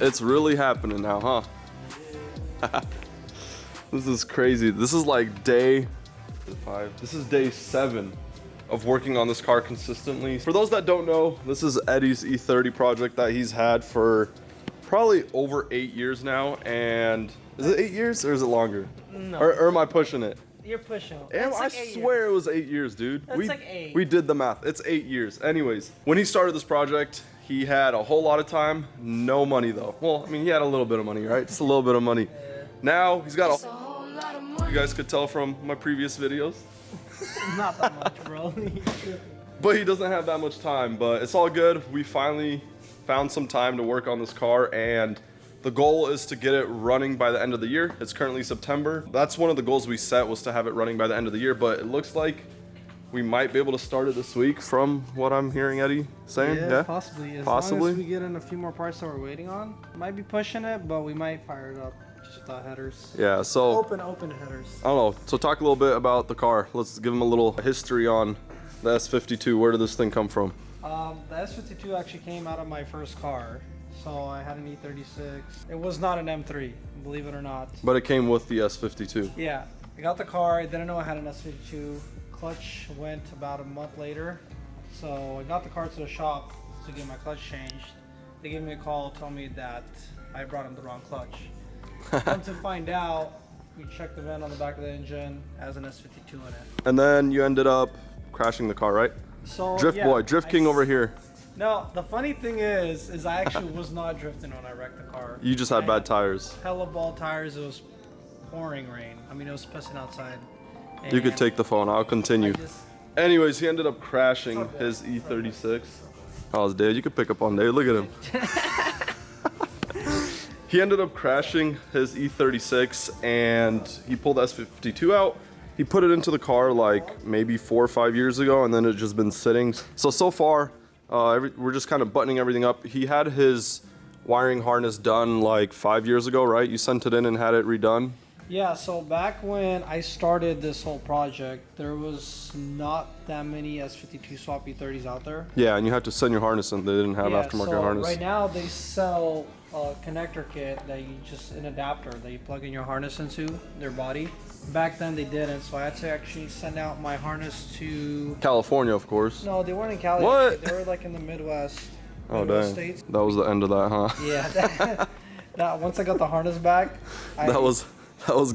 It's really happening now, huh? This is crazy. This is like day 5. This is day 7 of working on this car consistently. For those that don't know, this is Eddie's E30 project that he's had for probably over 8 years now. And is it 8 years or is it longer? No. Or am I pushing it? You're pushing it. Damn, I swear it was 8 years, dude. That's like 8. We did the math. It's 8 years. Anyways, when he started this project, he had a whole lot of time, no money though. Well, I mean, he had a little bit of money, right? Just a little bit of money. Now he's got a whole lot of money. You guys could tell from my previous videos. Not that much, bro. But he doesn't have that much time, but it's all good. We finally found some time to work on this car, and the goal is to get it running by the end of the year. It's currently September. That's one of the goals we set, was to have it running by the end of the year, but it looks like we might be able to start it this week from what I'm hearing Eddie saying. Yeah, possibly. As long as we get in a few more parts that we're waiting on. Might be pushing it, but we might fire it up just without headers. Yeah, so Open headers. I don't know. So talk a little bit about the car. Let's give him a little history on the S52. Where did this thing come from? The S52 actually came out of my first car. So I had an E36. It was not an M3, believe it or not. But it came with the S52. Yeah, I got the car. I didn't know I had an S52. Clutch went about a month later. So I got the car to the shop to get my clutch changed. They gave me a call, told me that I brought in the wrong clutch. Come to find out, we checked the vent on the back of the engine as an S52 in it. And then you ended up crashing the car, right? So Drift boy, Drift King over here. No, the funny thing is I actually was not drifting when I wrecked the car. You just had bad tires. Hella ball tires. It was pouring rain. I mean, it was pissing outside. You could take the phone. I'll continue. Anyways, he ended up crashing his E36. Oh, it's Dave. You could pick up on Dave. Look at him. He ended up crashing his E36, and he pulled the S52 out. He put it into the car like maybe 4 or 5 years ago, and then it's just been sitting. So far, we're just kind of buttoning everything up. He had his wiring harness done like 5 years ago, right? You sent it in and had it redone? Yeah, so back when I started this whole project, there was not that many S52 swap E30s out there. Yeah, and you had to send your harness in. They didn't have aftermarket harness. Right now they sell a connector kit that you just, an adapter that you plug in your harness into their body. Back then they didn't, so I had to actually send out my harness to California, of course. No, they weren't in Cali. What? Actually. They were like in the Midwest. Oh, Midwest dang. States. That was the end of that, huh? Yeah. That once I got the harness back, that was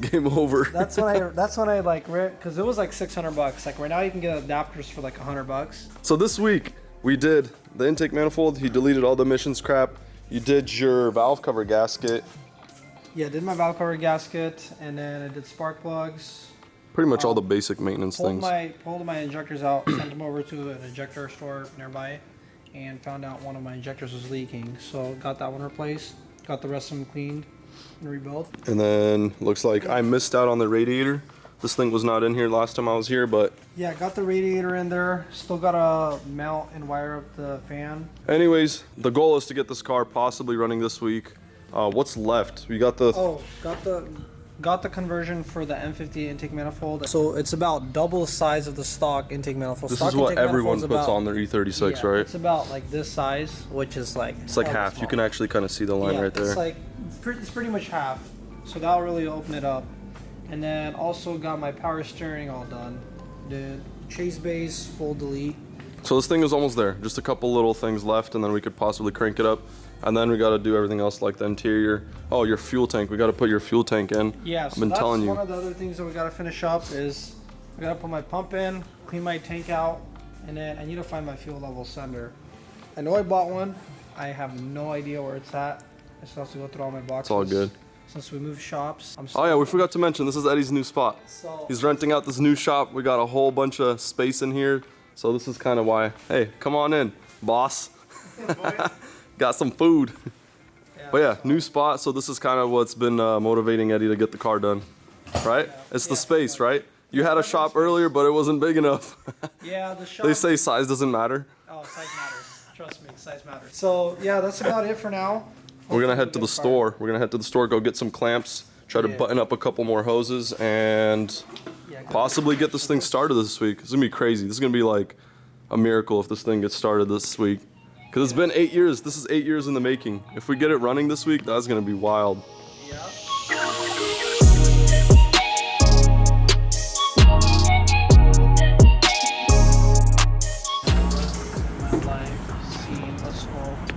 game over. That's when I like, because it was like $600. Like right now you can get adapters for like $100. So this week we did the intake manifold. He deleted all the emissions crap. You did your valve cover gasket. Yeah, I did my valve cover gasket, and then I did spark plugs. Pretty much all the basic maintenance pulled things. Pulled my injectors out, sent them over to an injector store nearby, and found out one of my injectors was leaking. So got that one replaced, got the rest of them cleaned and rebuilt. And then looks like I missed out on the radiator. This thing was not in here last time I was here, but yeah, got the radiator in there. Still gotta mount and wire up the fan. anyways, the goal is to get this car possibly running this week. What's left? We got the Got the conversion for the M50 intake manifold. So it's about double the size of the stock intake manifold. This stock is what everyone puts on their E36, yeah, right? It's about like this size, which is like It's like half. You can actually kind of see the line right there. It's like it's pretty much half. So that'll really open it up. And then also got my power steering all done. Did chase base full delete. So this thing is almost there. Just a couple little things left, and then we could possibly crank it up. And then we got to do everything else like the interior. Oh, your fuel tank. We got to put your fuel tank in. Yeah, I've been telling you. One of the other things that we got to finish up is I got to put my pump in, clean my tank out, and then I need to find my fuel level sender. I know I bought one. I have no idea where it's at. I still have to go through all my boxes. It's all good. Since we moved shops. Oh yeah, we forgot to mention, this is Eddie's new spot. So, he's renting out this new shop. We got a whole bunch of space in here. So this is kind of why, hey, come on in, boss. Got some food. Yeah, but yeah, new spot. So this is kind of what's been motivating Eddie to get the car done, right? Yeah. It's the space, right? You had a shop earlier, but it wasn't big enough. Yeah, the shop. They say size doesn't matter. Oh, size matters. Trust me, size matters. So yeah, that's about it for now. We're gonna head to the store. We're gonna head to the store, go get some clamps, try to button up a couple more hoses, and possibly get this thing started this week. It's gonna be crazy. This is gonna be like a miracle if this thing gets started this week. Because it's been 8 years. This is 8 years in the making. If we get it running this week, that's gonna be wild. Yeah.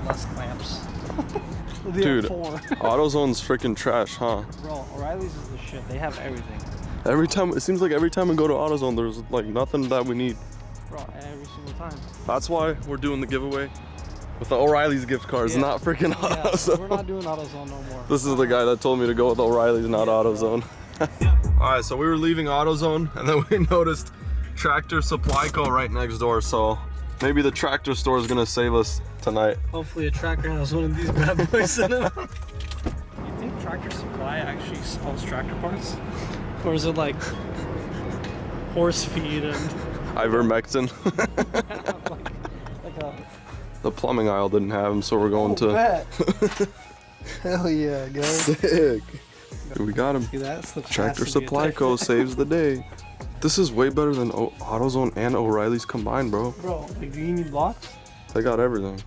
Less clamps. Dude, AutoZone's freaking trash, huh? Bro, O'Reilly's is the shit. They have everything. Every time, it seems like every time we go to AutoZone, there's like nothing that we need. Bro, every single time. That's why we're doing the giveaway with the O'Reilly's gift cards, not freaking AutoZone. We're not doing AutoZone no more. This is the guy that told me to go with O'Reilly's, not AutoZone. Alright, so we were leaving AutoZone, and then we noticed Tractor Supply Co. right next door, so maybe the tractor store is gonna save us tonight. Hopefully a tractor has one of these bad boys in it. You think Tractor Supply actually sells tractor parts? Or is it like horse feed and ivermectin? like a... The plumbing aisle didn't have them, so we're going to... Bet. Hell yeah, guys. Sick. Dude, we got him. See, that's the Tractor Supply Co. saves the day. This is way better than AutoZone and O'Reilly's combined, bro. Bro, like, do you need blocks? They got everything.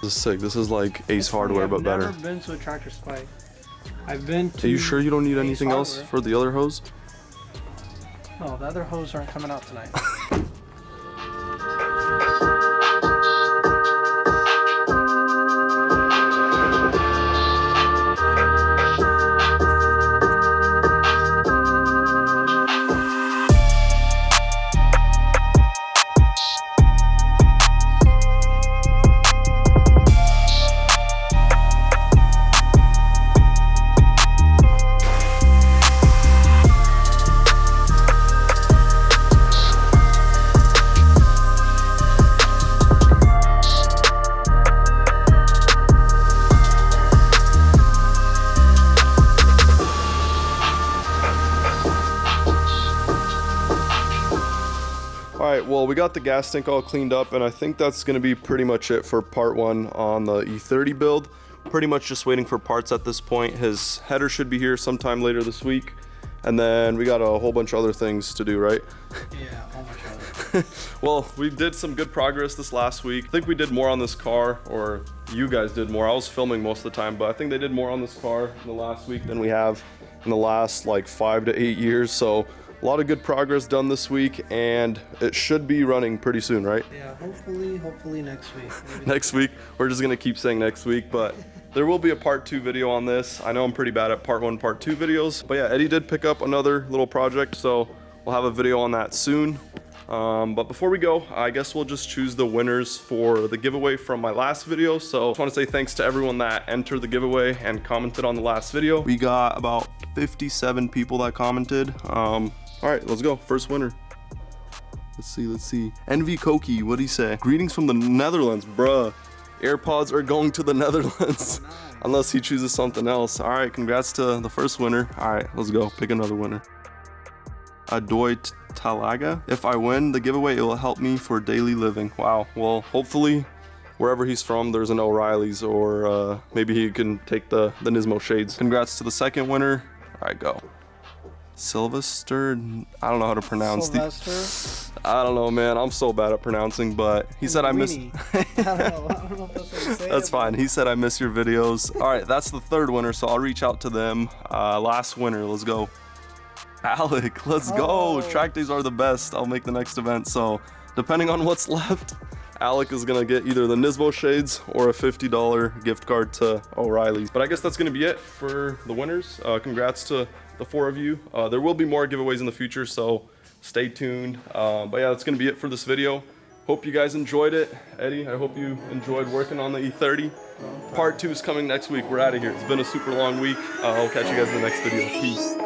This is sick. This is like Ace Hardware, but better. I've never been to a Tractor Supply. I've been to... Are you sure you don't need anything else for the other hose? No, the other hose aren't coming out tonight. Alright, well, we got the gas tank all cleaned up, and I think that's going to be pretty much it for part 1 on the E30 build. Pretty much just waiting for parts at this point. His header should be here sometime later this week, and then we got a whole bunch of other things to do, right? Yeah, a whole bunch of other. Well, we did some good progress this last week. I think we did more on this car, or you guys did more. I was filming most of the time, but I think they did more on this car in the last week than we have in the last like 5 to 8 years, so a lot of good progress done this week, and it should be running pretty soon, right? Yeah, hopefully next week. Maybe next week. We're just gonna keep saying next week, but there will be a part 2 video on this. I know I'm pretty bad at part 1, part 2 videos, but yeah, Eddie did pick up another little project, so we'll have a video on that soon. But before we go, I guess we'll just choose the winners for the giveaway from my last video. So I just want to say thanks to everyone that entered the giveaway and commented on the last video. We got about 57 people that commented. All right, let's go. First winner. Let's see. Envy Koki, what'd he say? Greetings from the Netherlands, bruh. AirPods are going to the Netherlands. Nice. Unless he chooses something else. All right, congrats to the first winner. All right, let's go. Pick another winner. Adoy Talaga. If I win the giveaway, it will help me for daily living. Wow. Well, hopefully, wherever he's from, there's an O'Reilly's, or maybe he can take the Nismo shades. Congrats to the second winner. All right, go. Sylvester, I don't know how to pronounce Sylvester? I don't know, man. I'm so bad at pronouncing, but he said I miss. I don't know if that's what you say. That's fine. He said I miss your videos. All right, that's the third winner, so I'll reach out to them. Last winner, let's go. Alec, let's go. Track days are the best. I'll make the next event, so depending on what's left, Alec is gonna get either the Nismo shades or a $50 gift card to O'Reilly's. But I guess that's gonna be it for the winners. Congrats to the 4 of you. There will be more giveaways in the future, so stay tuned. But yeah, that's gonna be it for this video. Hope you guys enjoyed it. Eddie, I hope you enjoyed working on the E30. Part 2 is coming next week. We're out of here. It's been a super long week. I'll catch you guys in the next video. Peace.